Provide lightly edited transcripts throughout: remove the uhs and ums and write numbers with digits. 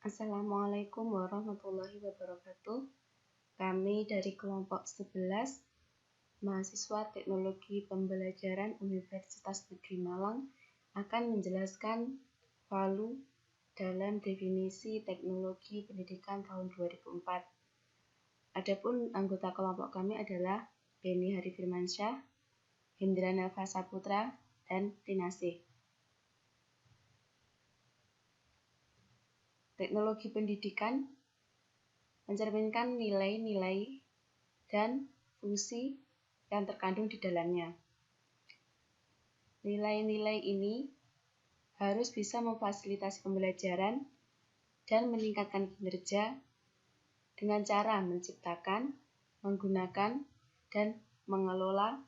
Assalamualaikum warahmatullahi wabarakatuh. Kami dari kelompok 11, mahasiswa Teknologi Pembelajaran Universitas Negeri Malang akan menjelaskan VALU dalam definisi teknologi pendidikan tahun 2004. Adapun anggota kelompok kami adalah Beni Hari Firmansyah, Hendra Nelva Saputra, dan Tinasih. Teknologi pendidikan mencerminkan nilai-nilai dan fungsi yang terkandung di dalamnya. Nilai-nilai ini harus bisa memfasilitasi pembelajaran dan meningkatkan kinerja dengan cara menciptakan, menggunakan, dan mengelola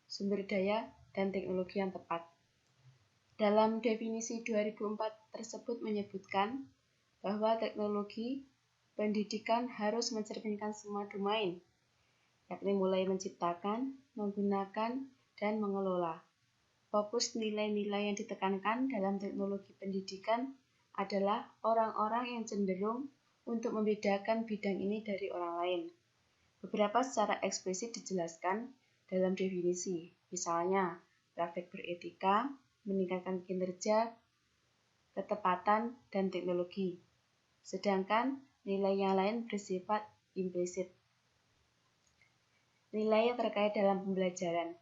sumber daya dan teknologi yang tepat. Dalam definisi 2004 tersebut menyebutkan bahwa teknologi pendidikan harus mencerminkan semua domain, yakni mulai menciptakan, menggunakan, dan mengelola. Fokus nilai-nilai yang ditekankan dalam teknologi pendidikan adalah orang-orang yang cenderung untuk membedakan bidang ini dari orang lain. Beberapa secara eksplisit dijelaskan dalam definisi, misalnya praktek beretika, meningkatkan kinerja, ketepatan, dan teknologi. Sedangkan nilai yang lain bersifat implisit. Nilai yang terkait dalam pembelajaran.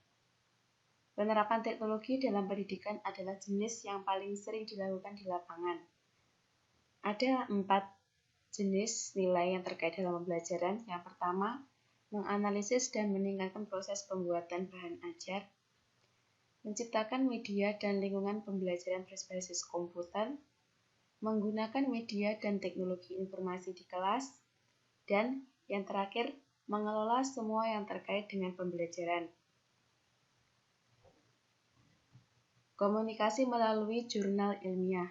Penerapan teknologi dalam pendidikan adalah jenis yang paling sering dilakukan di lapangan. Ada 4 jenis nilai yang terkait dalam pembelajaran. Yang pertama, menganalisis dan meningkatkan proses pembuatan bahan ajar, menciptakan media dan lingkungan pembelajaran berbasis komputer, menggunakan media dan teknologi informasi di kelas, dan yang terakhir, mengelola semua yang terkait dengan pembelajaran. Komunikasi melalui jurnal ilmiah.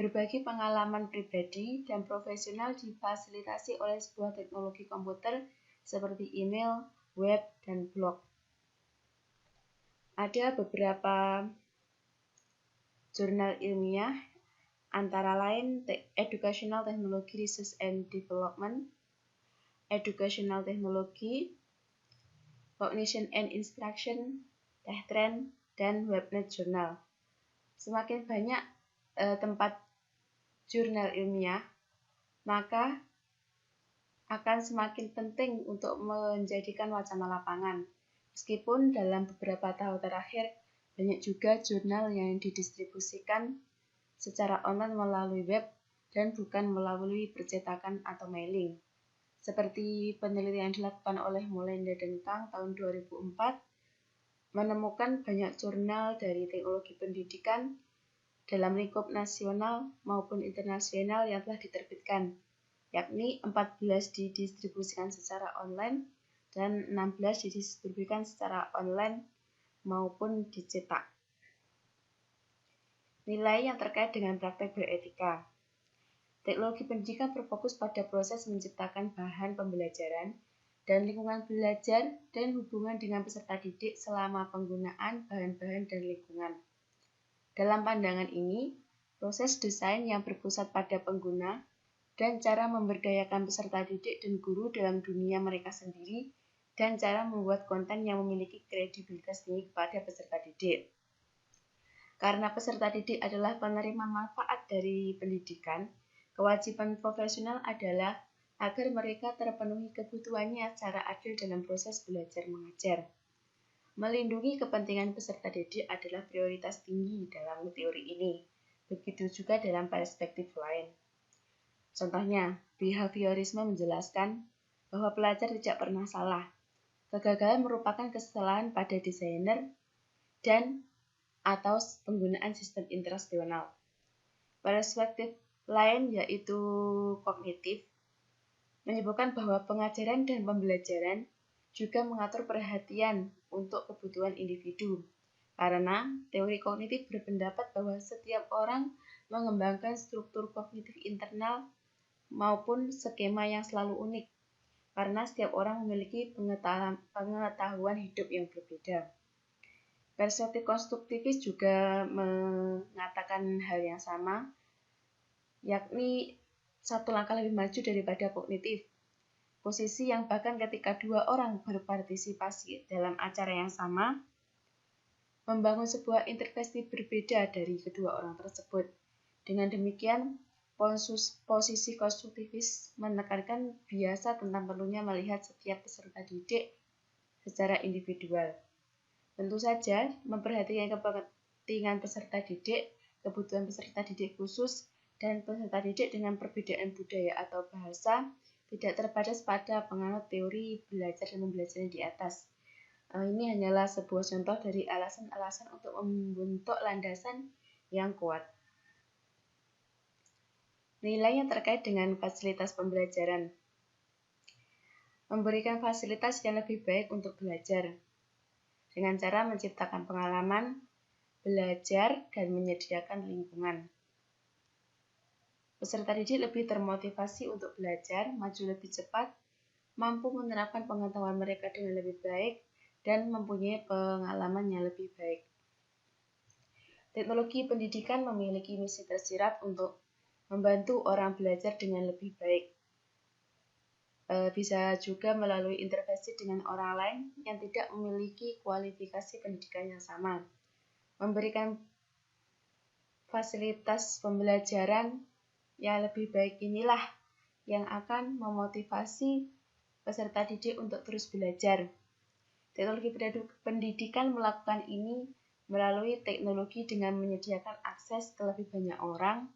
Berbagi pengalaman pribadi dan profesional difasilitasi oleh sebuah teknologi komputer seperti email, web, dan blog. Ada beberapa jurnal ilmiah, antara lain Educational Technology Research and Development, Educational Technology, Cognition and Instruction, TechTrend, dan WebNet Journal. Semakin banyak tempat jurnal ilmiah, maka akan semakin penting untuk menjadikan wacana lapangan. Meskipun dalam beberapa tahun terakhir, banyak juga jurnal yang didistribusikan secara online melalui web dan bukan melalui percetakan atau mailing. Seperti penelitian yang dilakukan oleh Molenda dan Kang tahun 2004, menemukan banyak jurnal dari teknologi pendidikan dalam lingkup nasional maupun internasional yang telah diterbitkan, yakni 14 didistribusikan secara online dan 16 didistribusikan secara online maupun dicetak. Nilai yang terkait dengan praktek beretika. Teknologi pendidikan berfokus pada proses menciptakan bahan pembelajaran dan lingkungan belajar dan hubungan dengan peserta didik selama penggunaan bahan-bahan dan lingkungan. Dalam pandangan ini, proses desain yang berpusat pada pengguna dan cara memberdayakan peserta didik dan guru dalam dunia mereka sendiri dan cara membuat konten yang memiliki kredibilitas tinggi kepada peserta didik. Karena peserta didik adalah penerima manfaat dari pendidikan, kewajiban profesional adalah agar mereka terpenuhi kebutuhannya secara adil dalam proses belajar mengajar. Melindungi kepentingan peserta didik adalah prioritas tinggi dalam teori ini. Begitu juga dalam perspektif lain. Contohnya, behaviorisme menjelaskan bahwa pelajar tidak pernah salah. Kegagalan merupakan kesalahan pada desainer dan atau penggunaan sistem instruksional. Perspektif lain yaitu kognitif menyebutkan bahwa pengajaran dan pembelajaran juga mengatur perhatian untuk kebutuhan individu. Karena teori kognitif berpendapat bahwa setiap orang mengembangkan struktur kognitif internal maupun skema yang selalu unik. Karena setiap orang memiliki pengetahuan hidup yang berbeda. Perspektif konstruktivis juga mengatakan hal yang sama, yakni satu langkah lebih maju daripada kognitif. Posisi yang bahkan ketika dua orang berpartisipasi dalam acara yang sama, membangun sebuah interpretasi berbeda dari kedua orang tersebut. Dengan demikian, posisi konstruktivis menekankan biasa tentang perlunya melihat setiap peserta didik secara individual. Tentu saja, memperhatikan kepentingan peserta didik, kebutuhan peserta didik khusus, dan peserta didik dengan perbedaan budaya atau bahasa tidak terbatas pada penganut teori belajar dan pembelajaran di atas. Ini hanyalah sebuah contoh dari alasan-alasan untuk membentuk landasan yang kuat. Nilai yang terkait dengan fasilitas pembelajaran. Memberikan fasilitas yang lebih baik untuk belajar dengan cara menciptakan pengalaman, belajar, dan menyediakan lingkungan. Peserta didik lebih termotivasi untuk belajar, maju lebih cepat, mampu menerapkan pengetahuan mereka dengan lebih baik, dan mempunyai pengalaman yang lebih baik. Teknologi pendidikan memiliki misi tersirat untuk membantu orang belajar dengan lebih baik. Bisa juga melalui intervensi dengan orang lain yang tidak memiliki kualifikasi pendidikan yang sama. Memberikan fasilitas pembelajaran yang lebih baik inilah yang akan memotivasi peserta didik untuk terus belajar. Teknologi pendidikan melakukan ini melalui teknologi dengan menyediakan akses ke lebih banyak orang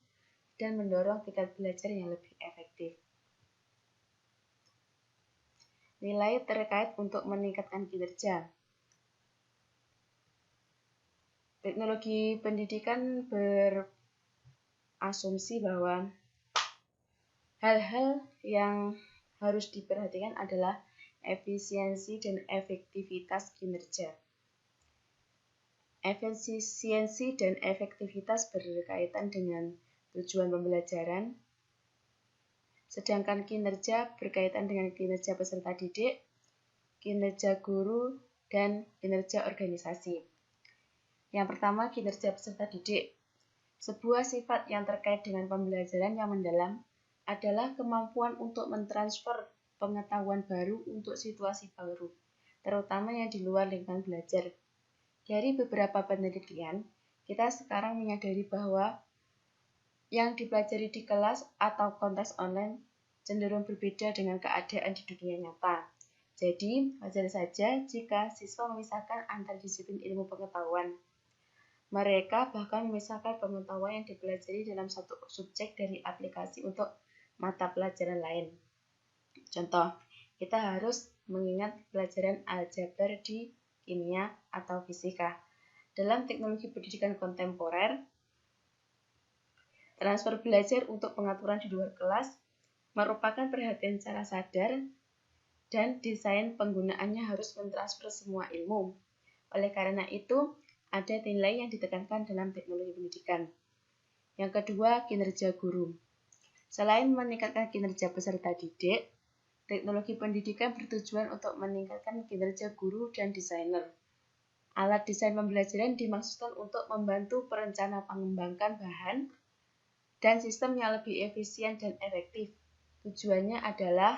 dan mendorong tingkat belajar yang lebih efektif. Nilai terkait untuk meningkatkan kinerja. Teknologi pendidikan berasumsi bahwa hal-hal yang harus diperhatikan adalah efisiensi dan efektivitas kinerja. Efisiensi dan efektivitas berkaitan dengan tujuan pembelajaran, sedangkan kinerja berkaitan dengan kinerja peserta didik, kinerja guru, dan kinerja organisasi. Yang pertama, kinerja peserta didik. Sebuah sifat yang terkait dengan pembelajaran yang mendalam adalah kemampuan untuk mentransfer pengetahuan baru untuk situasi baru, terutama yang di luar lingkungan belajar. Dari beberapa penelitian, kita sekarang menyadari bahwa yang dipelajari di kelas atau konteks online cenderung berbeda dengan keadaan di dunia nyata. Jadi, wajar saja jika siswa memisahkan antar disiplin ilmu pengetahuan. Mereka bahkan memisahkan pengetahuan yang dipelajari dalam satu subjek dari aplikasi untuk mata pelajaran lain. Contoh, kita harus mengingat pelajaran aljabar di kimia atau fisika. Dalam teknologi pendidikan kontemporer, transfer belajar untuk pengaturan di luar kelas merupakan perhatian secara sadar dan desain penggunaannya harus mentransfer semua ilmu. Oleh karena itu, ada nilai yang ditekankan dalam teknologi pendidikan. Yang kedua, kinerja guru. Selain meningkatkan kinerja peserta didik, teknologi pendidikan bertujuan untuk meningkatkan kinerja guru dan desainer. Alat desain pembelajaran dimaksudkan untuk membantu perencana mengembangkan bahan dan sistem yang lebih efisien dan efektif. Tujuannya adalah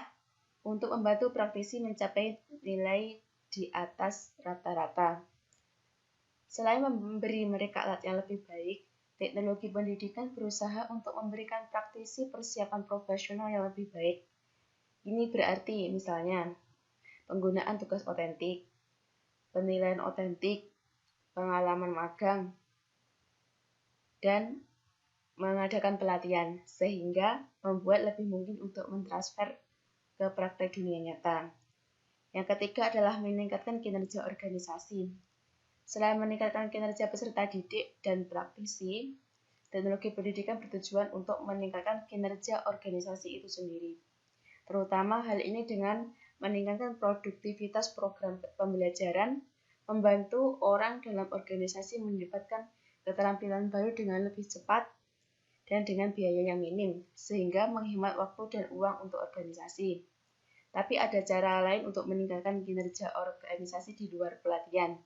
untuk membantu praktisi mencapai nilai di atas rata-rata. Selain memberi mereka alat yang lebih baik, teknologi pendidikan berusaha untuk memberikan praktisi persiapan profesional yang lebih baik. Ini berarti misalnya penggunaan tugas otentik, penilaian otentik, pengalaman magang, dan mengadakan pelatihan, sehingga membuat lebih mungkin untuk mentransfer ke praktek dunia nyata. Yang ketiga adalah meningkatkan kinerja organisasi. Selain meningkatkan kinerja peserta didik dan praktisi, teknologi pendidikan bertujuan untuk meningkatkan kinerja organisasi itu sendiri. Terutama hal ini dengan meningkatkan produktivitas program pembelajaran, membantu orang dalam organisasi mendapatkan keterampilan baru dengan lebih cepat dan dengan biaya yang minim, sehingga menghemat waktu dan uang untuk organisasi. Tapi ada cara lain untuk meningkatkan kinerja organisasi di luar pelatihan.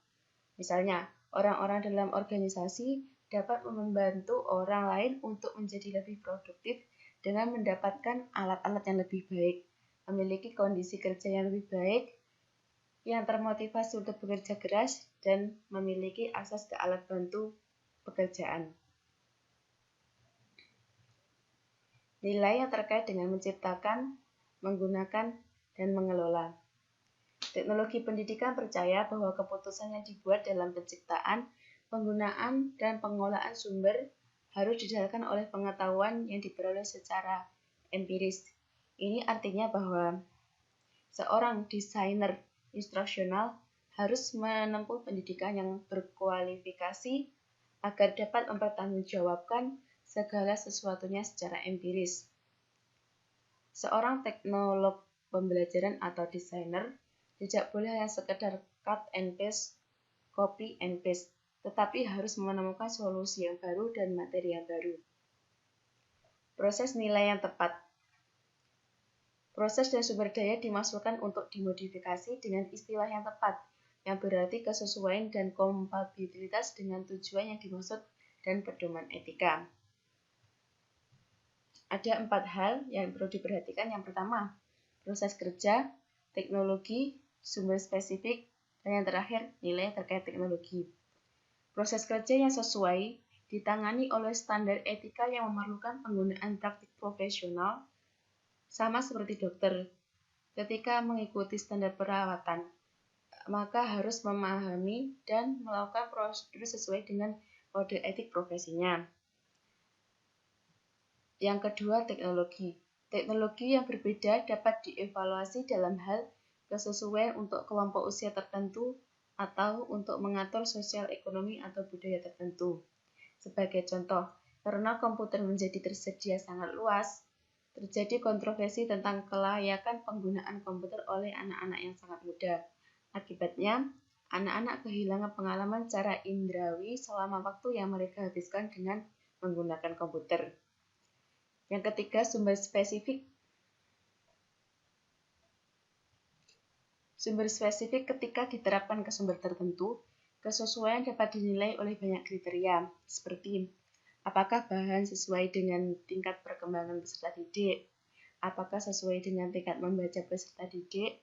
Misalnya, orang-orang dalam organisasi dapat membantu orang lain untuk menjadi lebih produktif dengan mendapatkan alat-alat yang lebih baik, memiliki kondisi kerja yang lebih baik, yang termotivasi untuk bekerja keras, dan memiliki akses ke alat bantu pekerjaan. Nilai yang terkait dengan menciptakan, menggunakan, dan mengelola. Teknologi pendidikan percaya bahwa keputusan yang dibuat dalam penciptaan, penggunaan, dan pengelolaan sumber harus didasarkan oleh pengetahuan yang diperoleh secara empiris. Ini artinya bahwa seorang desainer instruksional harus menempuh pendidikan yang berkualifikasi agar dapat mempertanggungjawabkan segala sesuatunya secara empiris. Seorang teknolog pembelajaran atau desainer tidak boleh hanya sekedar cut and paste, copy and paste, tetapi harus menemukan solusi yang baru dan materi yang baru. Proses nilai yang tepat. Proses dan sumber daya dimasukkan untuk dimodifikasi dengan istilah yang tepat, yang berarti kesesuaian dan kompatibilitas dengan tujuan yang dimaksud dan pedoman etika. Ada 4 hal yang perlu diperhatikan. Yang pertama, proses kerja, teknologi, sumber spesifik, dan yang terakhir, nilai terkait teknologi. Proses kerja yang sesuai ditangani oleh standar etika yang memerlukan penggunaan praktik profesional, sama seperti dokter. Ketika mengikuti standar perawatan, maka harus memahami dan melakukan prosedur sesuai dengan kode etik profesinya. Yang kedua, teknologi. Teknologi yang berbeda dapat dievaluasi dalam hal kesesuaian untuk kelompok usia tertentu atau untuk mengatur sosial ekonomi atau budaya tertentu. Sebagai contoh, karena komputer menjadi tersedia sangat luas, terjadi kontroversi tentang kelayakan penggunaan komputer oleh anak-anak yang sangat muda. Akibatnya, anak-anak kehilangan pengalaman secara indrawi selama waktu yang mereka habiskan dengan menggunakan komputer. Yang ketiga, sumber spesifik. Sumber spesifik ketika diterapkan ke sumber tertentu, kesesuaian dapat dinilai oleh banyak kriteria, seperti apakah bahan sesuai dengan tingkat perkembangan peserta didik, apakah sesuai dengan tingkat membaca peserta didik,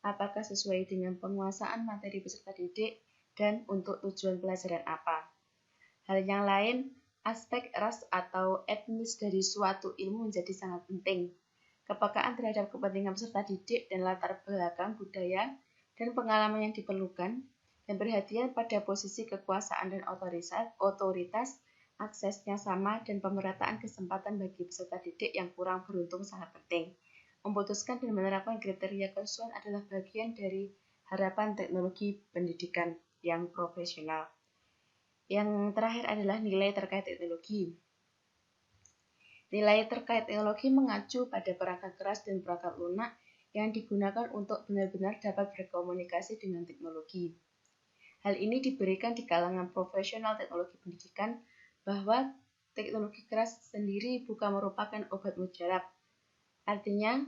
apakah sesuai dengan penguasaan materi peserta didik, dan untuk tujuan pelajaran apa. Hal yang lain, aspek ras atau etnis dari suatu ilmu menjadi sangat penting. Kepekaan terhadap kepentingan peserta didik dan latar belakang budaya dan pengalaman yang diperlukan, dan perhatian pada posisi kekuasaan dan otoritas, aksesnya sama, dan pemerataan kesempatan bagi peserta didik yang kurang beruntung sangat penting. Memutuskan dan menerapkan kriteria kesesuaian adalah bagian dari harapan teknologi pendidikan yang profesional. Yang terakhir adalah nilai terkait teknologi. Nilai terkait teknologi mengacu pada perangkat keras dan perangkat lunak yang digunakan untuk benar-benar dapat berkomunikasi dengan teknologi. Hal ini diberikan di kalangan profesional teknologi pendidikan bahwa teknologi keras sendiri bukan merupakan obat mujarab. Artinya,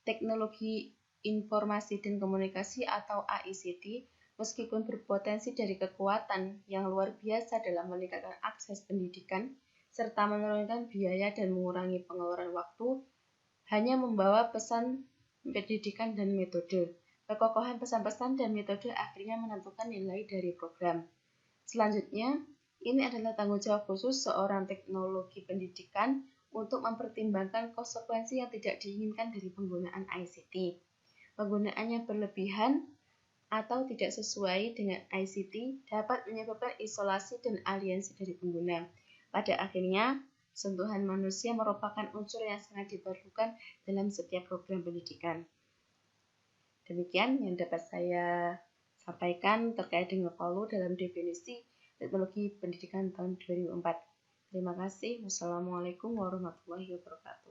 teknologi informasi dan komunikasi atau AICT meskipun berpotensi dari kekuatan yang luar biasa dalam meningkatkan akses pendidikan, serta menurunkan biaya dan mengurangi pengeluaran waktu, hanya membawa pesan pendidikan dan metode. Kekokohan pesan-pesan dan metode akhirnya menentukan nilai dari program. Selanjutnya, ini adalah tanggung jawab khusus seorang teknologi pendidikan untuk mempertimbangkan konsekuensi yang tidak diinginkan dari penggunaan ICT. Penggunaannya berlebihan atau tidak sesuai dengan ICT dapat menyebabkan isolasi dan aliensi dari pengguna. Pada akhirnya, sentuhan manusia merupakan unsur yang sangat diperlukan dalam setiap program pendidikan. Demikian yang dapat saya sampaikan terkait dengan Paulo dalam definisi teknologi pendidikan tahun 2004. Terima kasih. Wassalamualaikum warahmatullahi wabarakatuh.